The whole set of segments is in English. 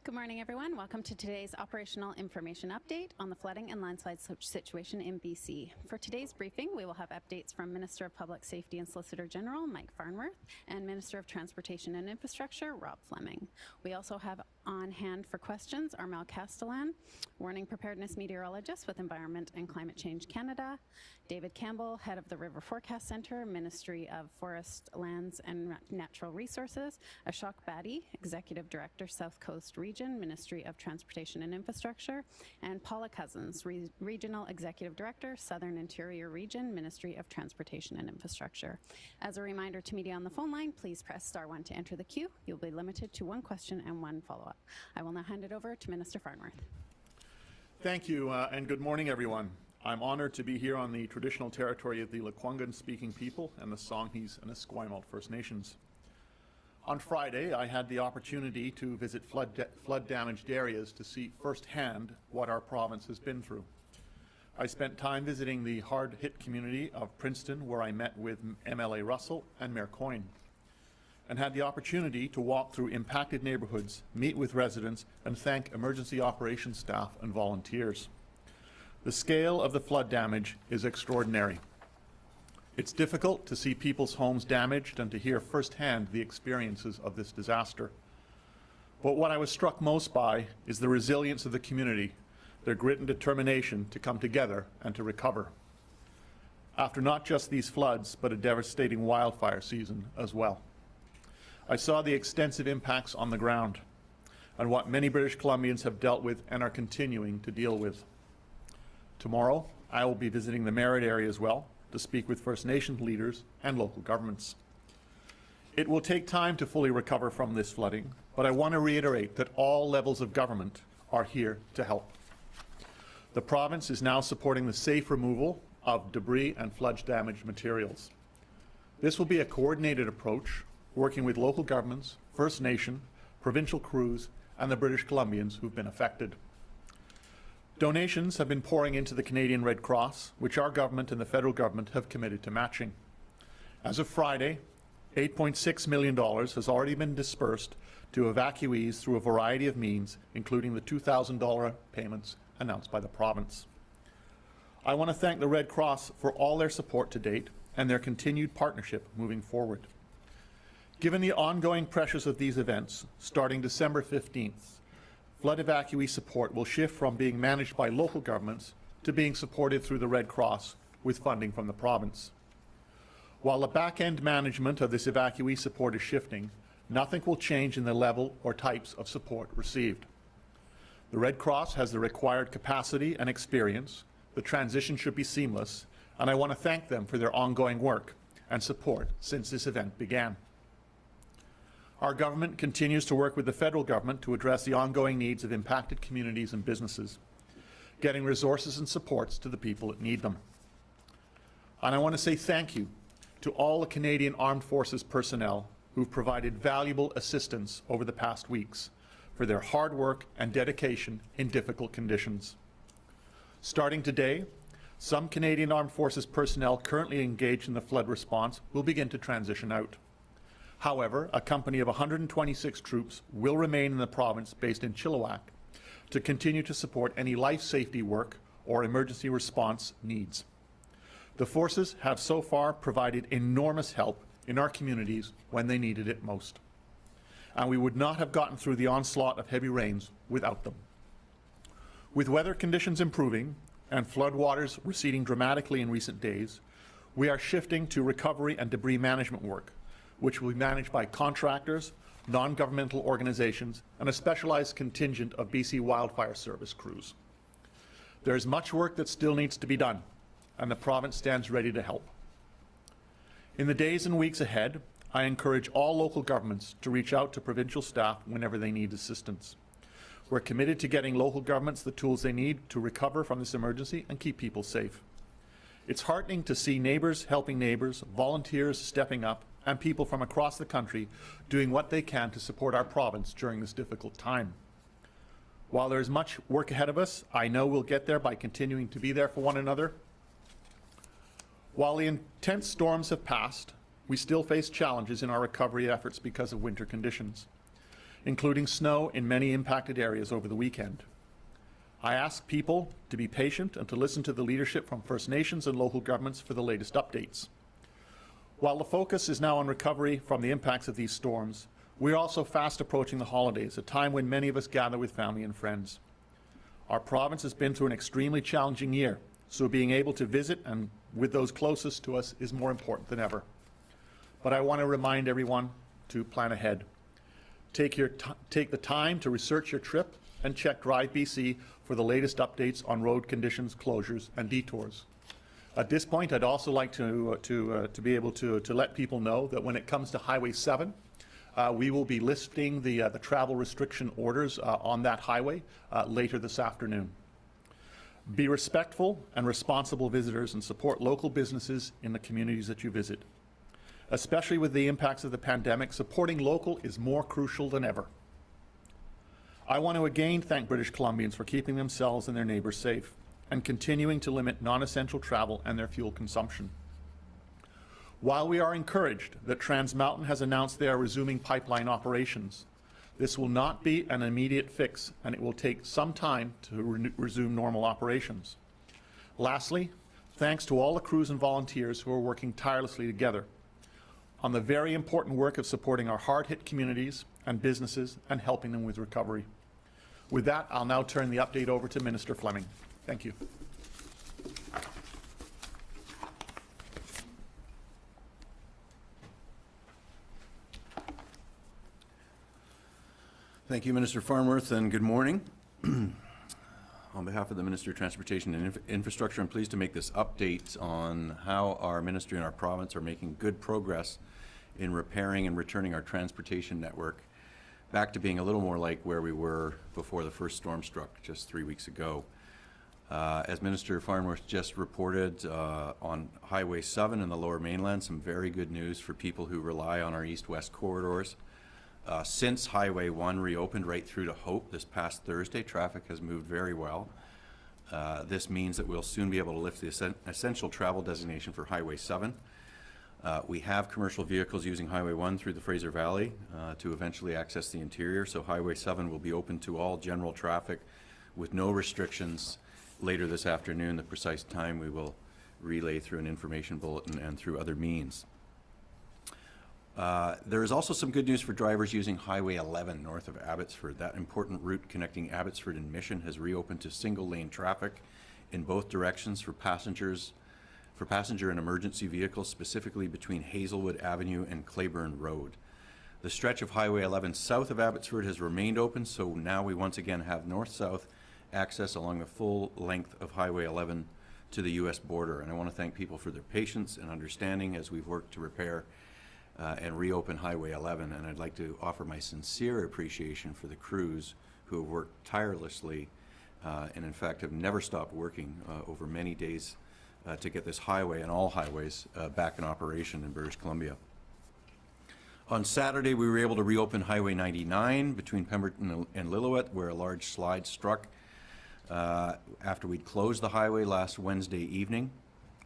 Good morning, everyone. Welcome to today's operational information update on the flooding and landslide situation in BC. For today's briefing, we will have updates from Minister of Public Safety and Solicitor General Mike Farnworth and Minister of Transportation and Infrastructure Rob Fleming. We also have on hand for questions Armel Castellan, Warning Preparedness Meteorologist with Environment and Climate Change Canada, David Campbell, Head of the River Forecast Centre, Ministry of Forest, Lands and Natural Resources, Ashok Badi, Executive Director, South Coast Region, Ministry of Transportation and Infrastructure, and Paula Cousins, Regional Executive Director, Southern Interior Region, Ministry of Transportation and Infrastructure. As a reminder to media on the phone line, please press *1 to enter the queue. You'll be limited to one question and one follow-up. I will now hand it over to Minister Farnworth. Thank you, and good morning, everyone. I'm honored to be here on the traditional territory of the Lekwungen-speaking people and the Songhees and Esquimalt First Nations. On Friday, I had the opportunity to visit flood-damaged areas to see firsthand what our province has been through. I spent time visiting the hard-hit community of Princeton, where I met with MLA Russell and Mayor Coyne, and had the opportunity to walk through impacted neighbourhoods, meet with residents, and thank emergency operations staff and volunteers. The scale of the flood damage is extraordinary. It's difficult to see people's homes damaged and to hear firsthand the experiences of this disaster. But what I was struck most by is the resilience of the community, their grit and determination to come together and to recover. After not just these floods, but a devastating wildfire season as well. I saw the extensive impacts on the ground and what many British Columbians have dealt with and are continuing to deal with. Tomorrow, I will be visiting the Merritt area as well to speak with First Nation leaders and local governments. It will take time to fully recover from this flooding, but I want to reiterate that all levels of government are here to help. The province is now supporting the safe removal of debris and flood-damaged materials. This will be a coordinated approach, working with local governments, First Nation, provincial crews, and the British Columbians who've been affected. Donations have been pouring into the Canadian Red Cross, which our government and the federal government have committed to matching. As of Friday, $8.6 million has already been dispersed to evacuees through a variety of means, including the $2,000 payments announced by the province. I want to thank the Red Cross for all their support to date and their continued partnership moving forward. Given the ongoing pressures of these events, starting December 15th, flood evacuee support will shift from being managed by local governments to being supported through the Red Cross with funding from the province. While the back-end management of this evacuee support is shifting, nothing will change in the level or types of support received. The Red Cross has the required capacity and experience. The transition should be seamless, and I want to thank them for their ongoing work and support since this event began. Our government continues to work with the federal government to address the ongoing needs of impacted communities and businesses, getting resources and supports to the people that need them. And I want to say thank you to all the Canadian Armed Forces personnel who've provided valuable assistance over the past weeks for their hard work and dedication in difficult conditions. Starting today, some Canadian Armed Forces personnel currently engaged in the flood response will begin to transition out. However, a company of 126 troops will remain in the province based in Chilliwack to continue to support any life safety work or emergency response needs. The forces have so far provided enormous help in our communities when they needed it most, and we would not have gotten through the onslaught of heavy rains without them. With weather conditions improving and floodwaters receding dramatically in recent days, we are shifting to recovery and debris management work, which will be managed by contractors, non-governmental organizations, and a specialized contingent of BC Wildfire Service crews. There is much work that still needs to be done, and the province stands ready to help. In the days and weeks ahead, I encourage all local governments to reach out to provincial staff whenever they need assistance. We're committed to getting local governments the tools they need to recover from this emergency and keep people safe. It's heartening to see neighbours helping neighbours, volunteers stepping up, and people from across the country doing what they can to support our province during this difficult time. While there is much work ahead of us, I know we'll get there by continuing to be there for one another. While the intense storms have passed, we still face challenges in our recovery efforts because of winter conditions. including snow in many impacted areas over the weekend. I ask people to be patient and to listen to the leadership from First Nations and local governments for the latest updates. While the focus is now on recovery from the impacts of these storms, we're also fast approaching the holidays, a time when many of us gather with family and friends. Our province has been through an extremely challenging year, so being able to visit and with those closest to us is more important than ever. But I want to remind everyone to plan ahead. Take the time to research your trip and check Drive BC for the latest updates on road conditions, closures, and detours. At this point, I'd also like to be able to let people know that when it comes to Highway 7, we will be lifting the travel restriction orders on that highway later this afternoon. Be respectful and responsible visitors and support local businesses in the communities that you visit. Especially with the impacts of the pandemic, supporting local is more crucial than ever. I want to again thank British Columbians for keeping themselves and their neighbours safe and continuing to limit non-essential travel and their fuel consumption. While we are encouraged that Trans Mountain has announced they are resuming pipeline operations, this will not be an immediate fix, and it will take some time to resume normal operations. Lastly, thanks to all the crews and volunteers who are working tirelessly together on the very important work of supporting our hard-hit communities and businesses and helping them with recovery. With that, I'll now turn the update over to Minister Fleming. Thank you. Thank you, Minister Farnworth, and good morning. On behalf of the Minister of Transportation and Infrastructure, I'm pleased to make this update on how our ministry and our province are making good progress in repairing and returning our transportation network back to being a little more like where we were before the first storm struck just 3 weeks ago. As Minister Farnworth just reported, on Highway 7 in the Lower Mainland, some very good news for people who rely on our east-west corridors. Since Highway 1 reopened right through to Hope this past Thursday, traffic has moved very well. This means that we'll soon be able to lift the essential travel designation for Highway 7. We have commercial vehicles using Highway 1 through the Fraser Valley to eventually access the interior, so Highway 7 will be open to all general traffic with no restrictions later this afternoon. The precise time we will relay through an information bulletin and through other means. There is also some good news for drivers using Highway 11 north of Abbotsford. That important route connecting Abbotsford and Mission has reopened to single-lane traffic in both directions for passenger and emergency vehicles, specifically between Hazelwood Avenue and Claiborne Road. The stretch of Highway 11 south of Abbotsford has remained open, so now we once again have north-south access along the full length of Highway 11 to the U.S. border. And I want to thank people for their patience and understanding as we've worked to repair and reopen Highway 11, and I'd like to offer my sincere appreciation for the crews who have worked tirelessly and in fact have never stopped working over many days to get this highway and all highways back in operation in British Columbia. On Saturday, we were able to reopen Highway 99 between Pemberton and Lillooet, where a large slide struck after we'd closed the highway last Wednesday evening.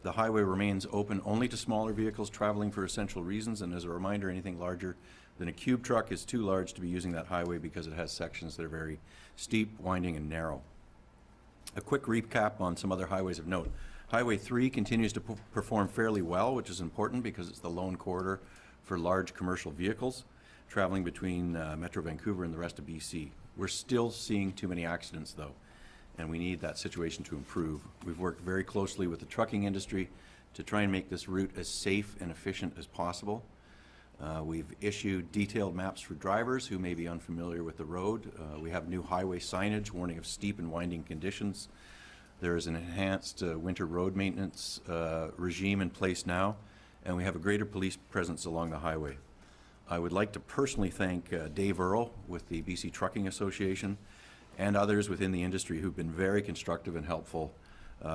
The highway remains open only to smaller vehicles traveling for essential reasons, and as a reminder, anything larger than a cube truck is too large to be using that highway because it has sections that are very steep, winding, and narrow. A quick recap on some other highways of note. Highway 3 continues to perform fairly well, which is important because it's the lone corridor for large commercial vehicles traveling between Metro Vancouver and the rest of BC. We're still seeing too many accidents, though, and we need that situation to improve. We've worked very closely with the trucking industry to try and make this route as safe and efficient as possible. We've issued detailed maps for drivers who may be unfamiliar with the road. We have new highway signage warning of steep and winding conditions. There is an enhanced winter road maintenance regime in place now, and we have a greater police presence along the highway. I would like to personally thank Dave Earle with the BC Trucking Association and others within the industry who've been very constructive and helpful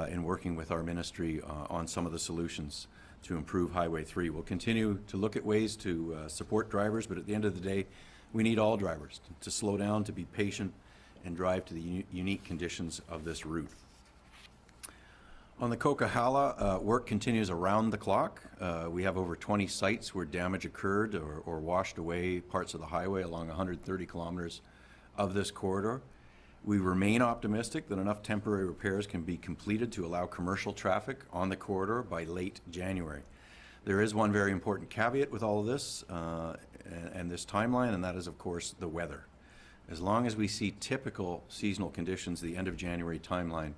in working with our ministry on some of the solutions to improve Highway 3. We'll continue to look at ways to support drivers, but at the end of the day, we need all drivers to slow down, to be patient, and drive to the unique conditions of this route. On the Coquihalla, work continues around the clock. We have over 20 sites where damage occurred or washed away parts of the highway along 130 kilometers of this corridor. We remain optimistic that enough temporary repairs can be completed to allow commercial traffic on the corridor by late January. There is one very important caveat with all of this and this timeline, and that is, of course, the weather. As long as we see typical seasonal conditions, the end of January timeline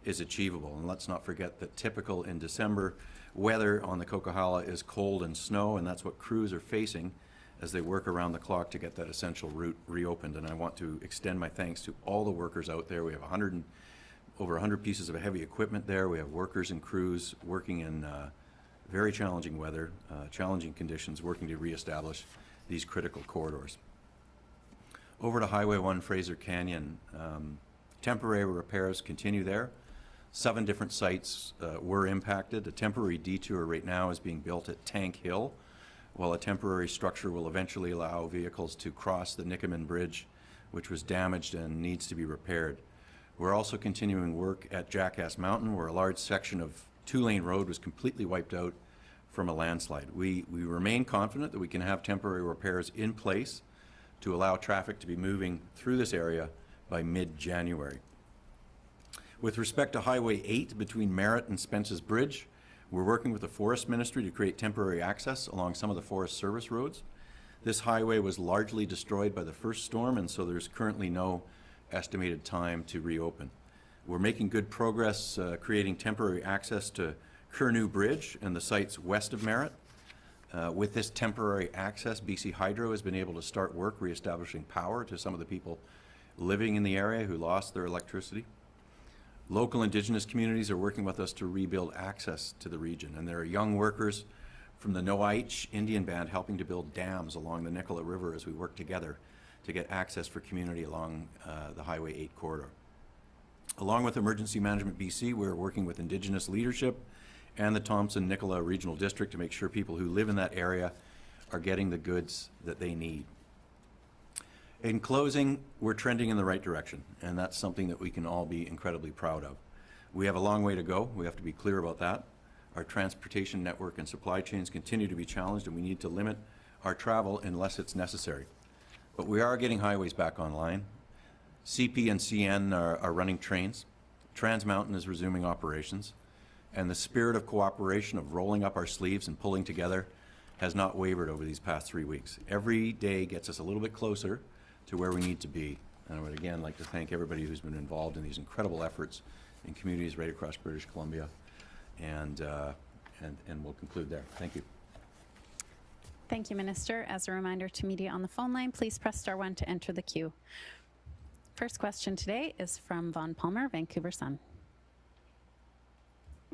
is achievable. And let's not forget that typical in December weather on the Coquihalla is cold and snow, and that's what crews are facing as they work around the clock to get that essential route reopened. And I want to extend my thanks to all the workers out there. We have over 100 pieces of heavy equipment there. We have workers and crews working in very challenging weather, challenging conditions, working to reestablish these critical corridors. Over to Highway 1 Fraser Canyon. Temporary repairs continue there. 7 different sites were impacted. A temporary detour right now is being built at Tank Hill, while a temporary structure will eventually allow vehicles to cross the Nickaman Bridge, which was damaged and needs to be repaired. We're also continuing work at Jackass Mountain, where a large section of 2-lane road was completely wiped out from a landslide. We remain confident that we can have temporary repairs in place to allow traffic to be moving through this area by mid-January. With respect to Highway 8 between Merritt and Spence's Bridge, we're working with the Forest Ministry to create temporary access along some of the Forest Service roads. This highway was largely destroyed by the first storm, and so there's currently no estimated time to reopen. We're making good progress creating temporary access to Curnew Bridge and the sites west of Merritt. With this temporary access, BC Hydro has been able to start work reestablishing power to some of the people living in the area who lost their electricity. Local Indigenous communities are working with us to rebuild access to the region, and there are young workers from the Noaich Indian Band helping to build dams along the Nicola River as we work together to get access for community along the Highway 8 corridor. Along with Emergency Management BC, we're working with Indigenous leadership and the Thompson-Nicola Regional District to make sure people who live in that area are getting the goods that they need. In closing, we're trending in the right direction, and that's something that we can all be incredibly proud of. We have a long way to go. We have to be clear about that. Our transportation network and supply chains continue to be challenged, and we need to limit our travel unless it's necessary. But we are getting highways back online. CP and CN are running trains. Trans Mountain is resuming operations. And the spirit of cooperation, of rolling up our sleeves and pulling together, has not wavered over these past 3 weeks. Every day gets us a little bit closer to where we need to be. And I would again like to thank everybody who's been involved in these incredible efforts in communities right across British Columbia. And we'll conclude there. Thank you. Thank you, Minister. As a reminder to media on the phone line, please press star 1 to enter the queue. First question today is from Vaughn Palmer, Vancouver Sun.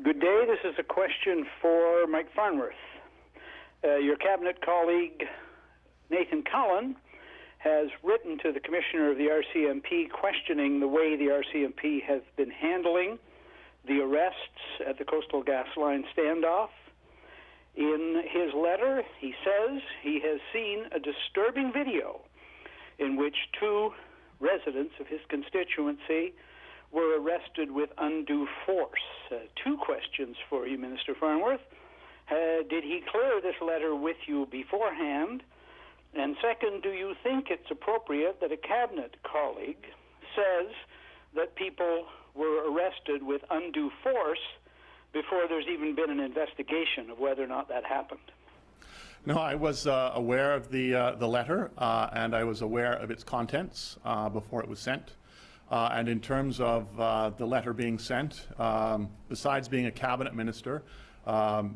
Good day. This is a question for Mike Farnworth. Your cabinet colleague, Nathan Cullen, has written to the Commissioner of the RCMP questioning the way the RCMP has been handling the arrests at the Coastal GasLine standoff. In his letter, he says he has seen a disturbing video in which 2 residents of his constituency were arrested with undue force. 2 questions for you, Minister Farnworth. Did he clear this letter with you beforehand? And second, do you think it's appropriate that a cabinet colleague says that people were arrested with undue force before there's even been an investigation of whether or not that happened? No, I was aware of the letter, and I was aware of its contents before it was sent. And in terms of the letter being sent, besides being a cabinet minister,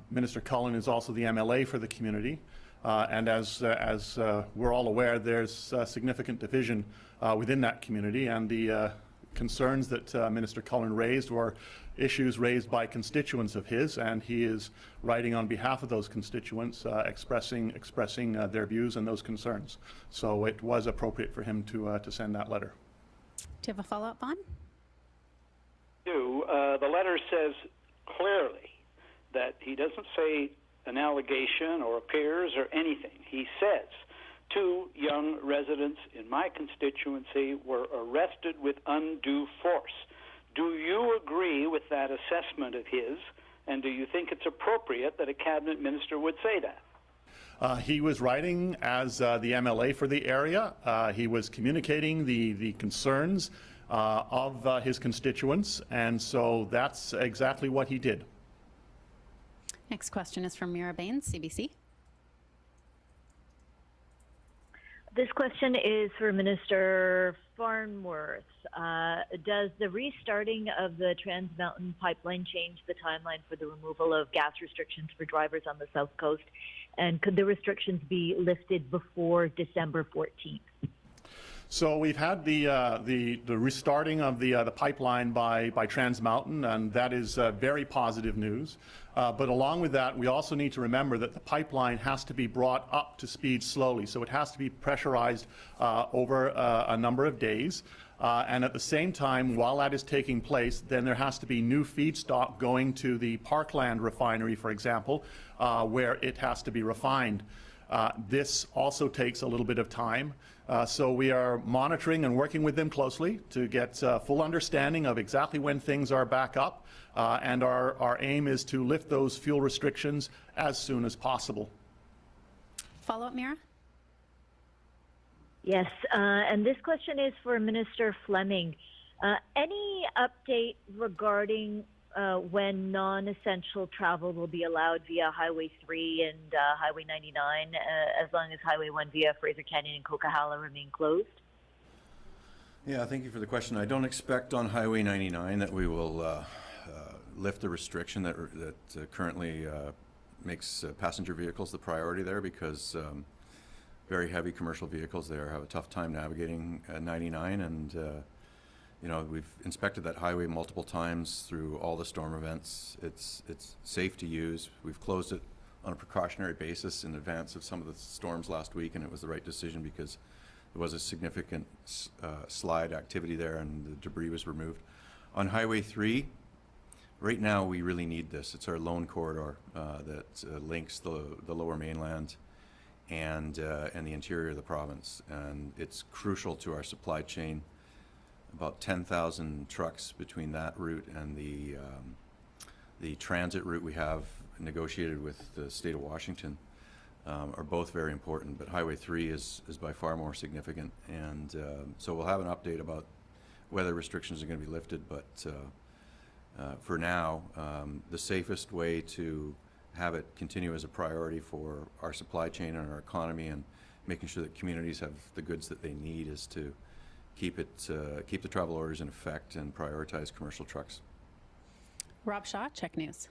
Minister Cullen is also the MLA for the community. And as we're all aware, there's significant division within that community, and the concerns that Minister Cullen raised were issues raised by constituents of his, and he is writing on behalf of those constituents, expressing their views and those concerns. So it was appropriate for him to send that letter. Do you have a follow-up, Vaughn? The letter says clearly that he doesn't say an allegation or appears or anything. He says 2 young residents in my constituency were arrested with undue force. Do you agree with that assessment of his, and do you think it's appropriate that a cabinet minister would say that? He was writing as the MLA for the area. He was communicating the concerns of his constituents, and so that's exactly what he did. Next question is from Mira Baines, CBC. This question is for Minister Farnworth. Does the restarting of the Trans Mountain pipeline change the timeline for the removal of gas restrictions for drivers on the South Coast? And could the restrictions be lifted before December 14th? So we've had the restarting of the pipeline by Trans Mountain, and that is very positive news. But along with that, we also need to remember that the pipeline has to be brought up to speed slowly. So it has to be pressurized over a number of days. And at the same time, while that is taking place, then there has to be new feedstock going to the Parkland refinery, for example, where it has to be refined. This also takes a little bit of time. So we are monitoring and working with them closely to get full understanding of exactly when things are back up. And our aim is to lift those fuel restrictions as soon as possible. Follow-up, Mira? Yes, and this question is for Minister Fleming. Any update regarding when non-essential travel will be allowed via Highway 3 and Highway 99, as long as Highway 1 via Fraser Canyon and Coquihalla remain closed? Yeah, thank you for the question. I don't expect on Highway 99 that we will lift the restriction that currently makes passenger vehicles the priority there, because very heavy commercial vehicles there have a tough time navigating 99, and you know, we've inspected that highway multiple times through all the storm events. It's safe to use. We've closed it on a precautionary basis in advance of some of the storms last week, and it was the right decision because there was a significant slide activity there and the debris was removed. On Highway 3, right now we really need this. It's our lone corridor that links the lower mainland and the interior of the province, and it's crucial to our supply chain. About 10,000 trucks between that route and the transit route we have negotiated with the state of Washington are both very important, but Highway 3 is by far more significant, and so we'll have an update about whether restrictions are going to be lifted, but for now, the safest way to have it continue as a priority for our supply chain and our economy and making sure that communities have the goods that they need is to keep the travel orders in effect and prioritize commercial trucks. Rob Shaw, Check News.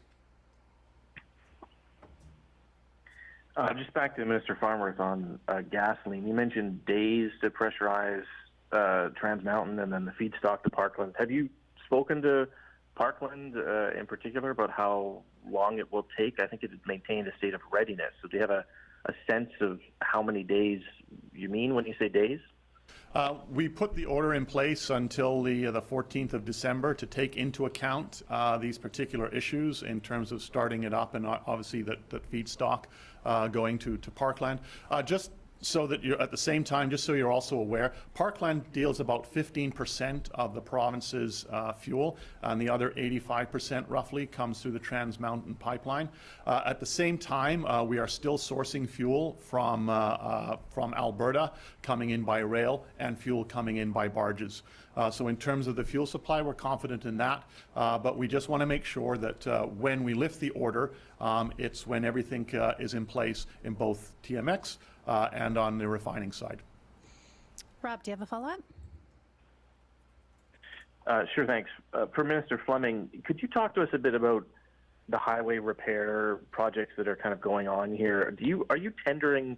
Just back to Minister Farnworth on gasoline. You mentioned days to pressurize Trans Mountain and then the feedstock to Parkland. Have you spoken to Parkland in particular about how long it will take? I think it maintained a state of readiness. So do you have a sense of how many days you mean when you say days? We put the order in place until the 14th of December to take into account these particular issues in terms of starting it up, and obviously that feedstock going to Parkland. Just so that you're at the same time, just so you're also aware, Parkland deals about 15% of the province's fuel, and the other 85% roughly comes through the Trans Mountain pipeline. At the same time, we are still sourcing fuel from Alberta, coming in by rail, and fuel coming in by barges. So in terms of the fuel supply, we're confident in that, but we just want to make sure that when we lift the order, it's when everything is in place in both TMX and on the refining side. Rob, do you have a follow-up? Sure, thanks. For Minister Fleming, could you talk to us a bit about the highway repair projects that are kind of going on here? Are you tendering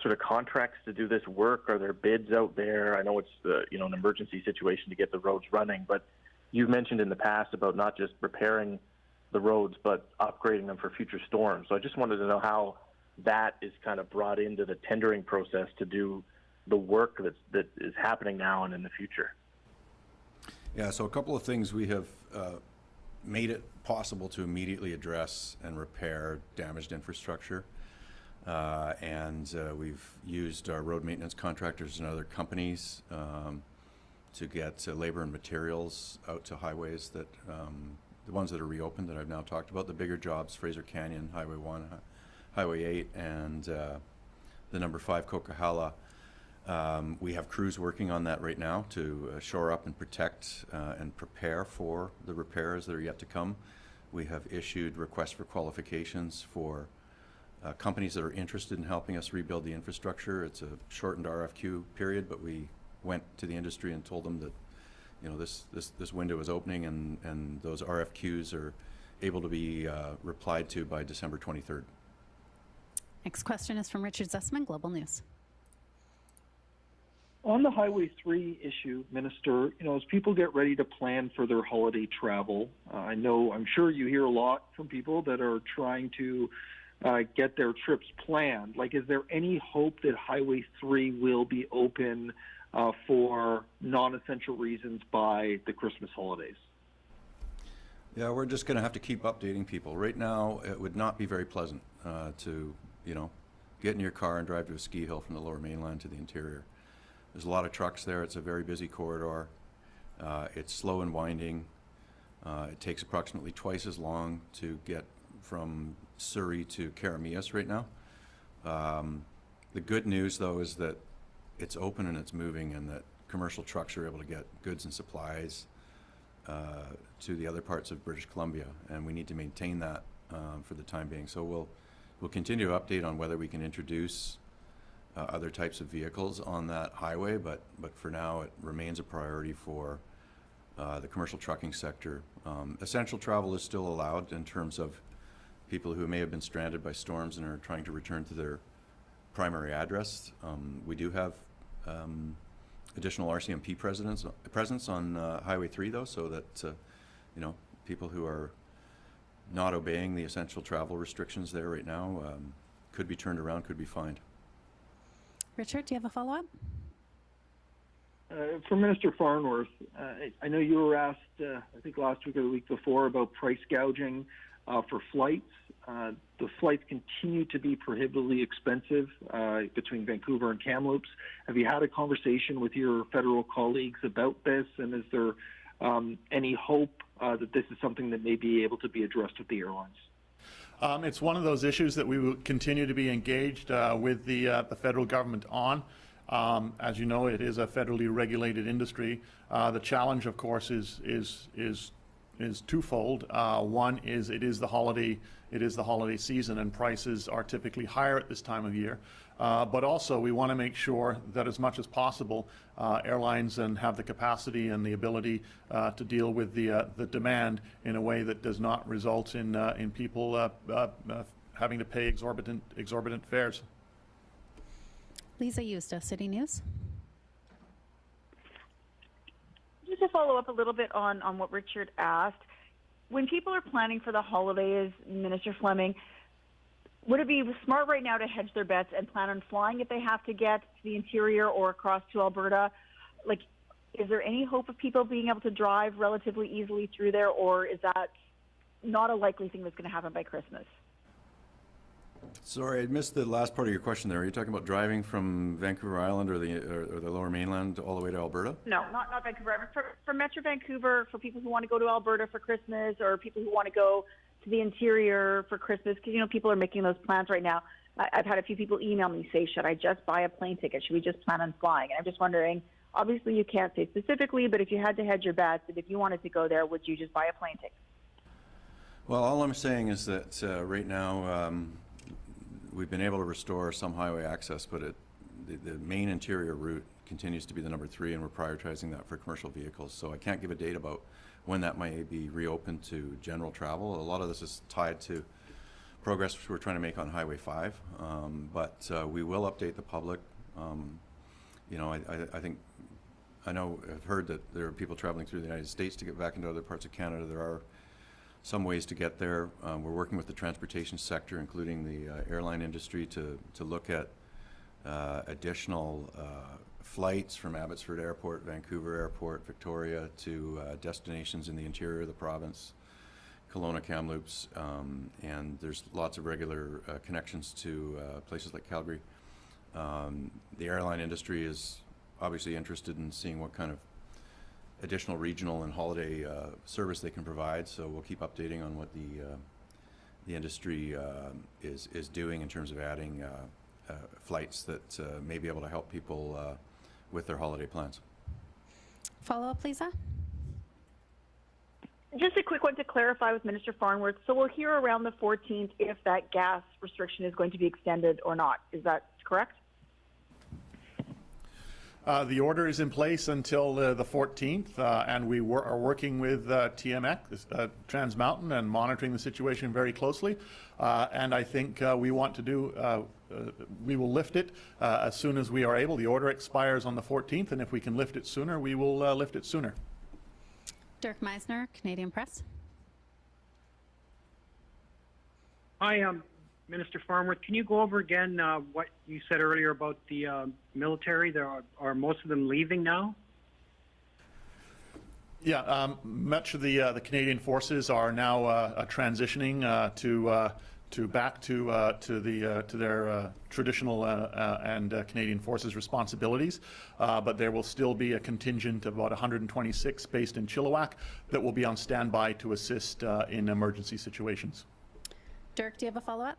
sort of contracts to do this work? Are there bids out there? I know it's an emergency situation to get the roads running, but you've mentioned in the past about not just repairing the roads but upgrading them for future storms. So I just wanted to know how that is kind of brought into the tendering process to do the work that is happening now and in the future. Yeah, so a couple of things. We have made it possible to immediately address and repair damaged infrastructure. And we've used our road maintenance contractors and other companies to get labor and materials out to highways that, the ones that are reopened that I've now talked about, the bigger jobs, Fraser Canyon, Highway 1, Highway 8, and the number 5 Coquihalla. We have crews working on that right now to shore up and protect and prepare for the repairs that are yet to come. We have issued requests for qualifications for companies that are interested in helping us rebuild the infrastructure. It's a shortened RFQ period, but we went to the industry and told them that, you know, this window is opening, and those RFQs are able to be replied to by December 23rd. Next question is from Richard Zussman, Global News. On the Highway 3 issue, Minister, you know, as people get ready to plan for their holiday travel, I'm sure you hear a lot from people that are trying to get their trips planned. Like, is there any hope that Highway 3 will be open for non-essential reasons by the Christmas holidays? Yeah, we're just going to have to keep updating people. Right now, it would not be very pleasant to, you know, get in your car and drive to a ski hill from the Lower Mainland to the interior. There's a lot of trucks there. It's a very busy corridor. It's slow and winding. It takes approximately twice as long to get from Surrey to Karamias right now. The good news, though, is that it's open and it's moving, and that commercial trucks are able to get goods and supplies to the other parts of British Columbia, and we need to maintain that for the time being. So we'll continue to update on whether we can introduce other types of vehicles on that highway, but for now it remains a priority for the commercial trucking sector. Essential travel is still allowed in terms of people who may have been stranded by storms and are trying to return to their primary address. We do have additional RCMP presence on Highway 3, though, so that you know, people who are not obeying the essential travel restrictions there right now could be turned around, could be fined. Richard, do you have a follow-up? For Minister Farnworth, I know you were asked, I think last week or the week before, about price gouging for flights. The flights continue to be prohibitively expensive between Vancouver and Kamloops. Have you had a conversation with your federal colleagues about this, and is there any hope that this is something that may be able to be addressed with the airlines? It's one of those issues that we will continue to be engaged with the federal government on. As you know, it is a federally regulated industry. The challenge, of course, is twofold. One is it is the holiday season, and prices are typically higher at this time of year. But also, we want to make sure that as much as possible, airlines have the capacity and the ability to deal with the demand in a way that does not result in people having to pay exorbitant fares. Lisa Eusta, City News. Just to follow up a little bit on what Richard asked, when people are planning for the holidays, Minister Fleming, would it be smart right now to hedge their bets and plan on flying if they have to get to the interior or across to Alberta? Like, is there any hope of people being able to drive relatively easily through there, or is that not a likely thing that's going to happen by Christmas? Sorry, I missed the last part of your question there. Are you talking about driving from Vancouver Island or the Lower Mainland all the way to Alberta? No, not Vancouver. For Metro Vancouver, for people who want to go to Alberta for Christmas, or people who want to go to the interior for Christmas, because, you know, people are making those plans right now. I've had a few people email me, say, should I just buy a plane ticket? Should we just plan on flying? And I'm just wondering, obviously you can't say specifically, but if you had to hedge your bets, and if you wanted to go there, would you just buy a plane ticket? Well, all I'm saying is that right now we've been able to restore some highway access, but the main interior route continues to be the number 3, and we're prioritizing that for commercial vehicles. So I can't give a date about when that might be reopened to general travel. A lot of this is tied to progress we're trying to make on Highway 5, but we will update the public. You know, I've heard that there are people traveling through the United States to get back into other parts of Canada. There are some ways to get there. We're working with the transportation sector, including the airline industry, to look at additional flights from Abbotsford Airport, Vancouver Airport, Victoria, to destinations in the interior of the province, Kelowna, Kamloops, and there's lots of regular connections to places like Calgary. The airline industry is obviously interested in seeing what kind of additional regional and holiday service they can provide. So we'll keep updating on what the industry is doing in terms of adding flights that may be able to help people with their holiday plans. Follow-up, Lisa? Just a quick one to clarify with Minister Farnworth. So we'll hear around the 14th if that gas restriction is going to be extended or not. Is that correct? The order is in place until the 14th, and we are working with TMX, Trans Mountain, and monitoring the situation very closely. And I think we want to do, we will lift it as soon as we are able. The order expires on the 14th, and if we can lift it sooner, we will lift it sooner. Dirk Meisner, Canadian Press. Hi, Minister Farnworth. Can you go over again what you said earlier about the military? Are most of them leaving now? Yeah, much of the Canadian forces are now transitioning to their traditional and Canadian forces responsibilities, but there will still be a contingent of about 126 based in Chilliwack that will be on standby to assist in emergency situations. Dirk, do you have a follow-up?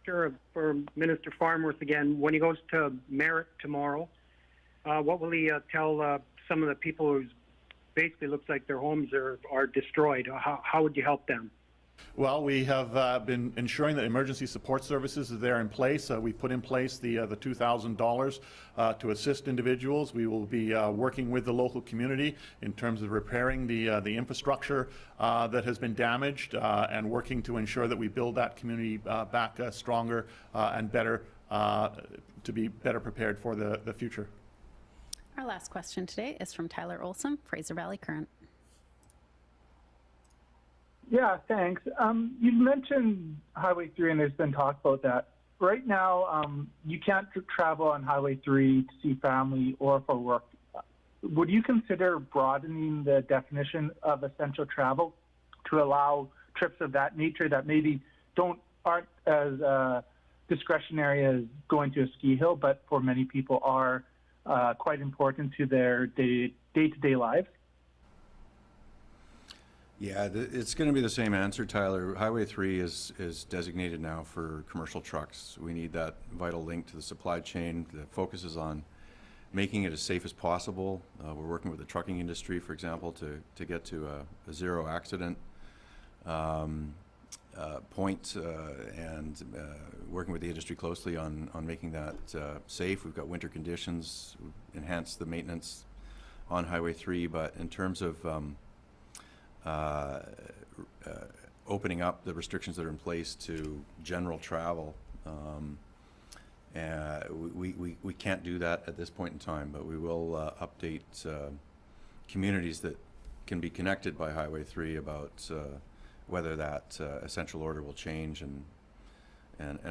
Sure. For Minister Farnworth again, when he goes to Merritt tomorrow, what will he tell some of the people who basically looks like their homes are destroyed? How would you help them? Well, we have been ensuring that emergency support services are there in place. We put in place the $2,000 to assist individuals. We will be working with the local community in terms of repairing the infrastructure that has been damaged and working to ensure that we build that community back stronger and better to be better prepared for the future. Our last question today is from Tyler Olson, Fraser Valley Current. Yeah, thanks. You mentioned Highway 3, and there's been talk about that. Right now, you can't travel on Highway 3 to see family or for work. Would you consider broadening the definition of essential travel to allow trips of that nature that maybe aren't as discretionary as going to a ski hill, but for many people are quite important to their day-to-day lives? Yeah, it's going to be the same answer, Tyler. Highway 3 is designated now for commercial trucks. We need that vital link to the supply chain that focuses on making it as safe as possible. We're working with the trucking industry, for example, to get to a zero accident point, and working with the industry closely on making that safe. We've got winter conditions, enhanced the maintenance on Highway 3, but in terms of opening up the restrictions that are in place to general travel, we can't do that at this point in time, but we will update communities that can be connected by Highway 3 about whether that essential order will change and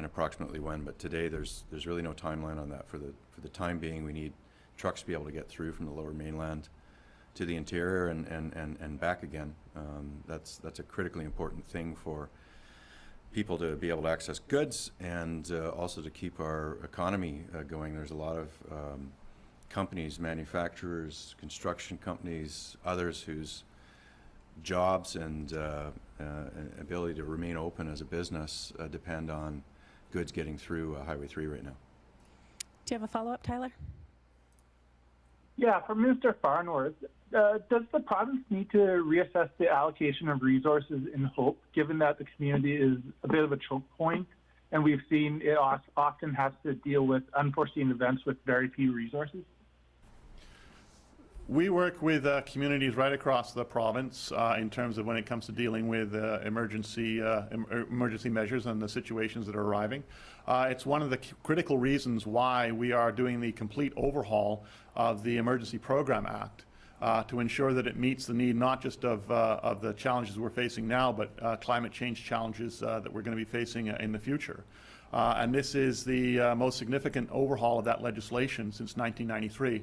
approximately when. But today there's really no timeline on that. For the time being, we need trucks to be able to get through from the Lower Mainland to the interior and back again. That's a critically important thing for people to be able to access goods and also to keep our economy going. There's a lot of companies, manufacturers, construction companies, others whose jobs and ability to remain open as a business depend on goods getting through Highway 3 right now. Do you have a follow-up, Tyler? Yeah, for Minister Farnworth, does the province need to reassess the allocation of resources in Hope, given that the community is a bit of a choke point, and we've seen it often has to deal with unforeseen events with very few resources? We work with communities right across the province in terms of when it comes to dealing with emergency measures and the situations that are arriving. It's one of the critical reasons why we are doing the complete overhaul of the Emergency Program Act to ensure that it meets the need not just of the challenges we're facing now, but climate change challenges that we're going to be facing in the future. And this is the most significant overhaul of that legislation since 1993.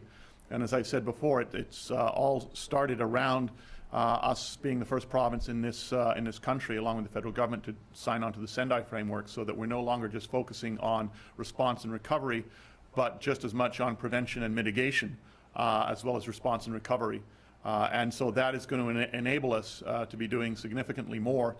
And as I've said before, it's all started around us being the first province in this country, along with the federal government, to sign on to the Sendai framework, so that we're no longer just focusing on response and recovery, but just as much on prevention and mitigation as well as response and recovery. And so that is going to enable us to be doing significantly more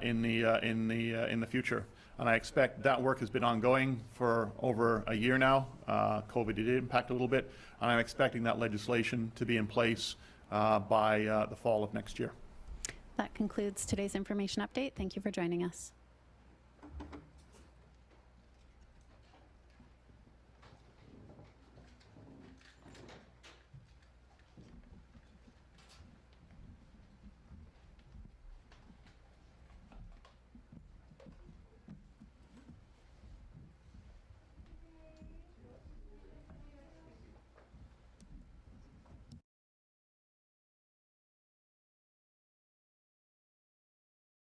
in the future. And I expect that work has been ongoing for over a year now. COVID did impact a little bit, and I'm expecting that legislation to be in place by the fall of next year. That concludes today's information update. Thank you for joining us.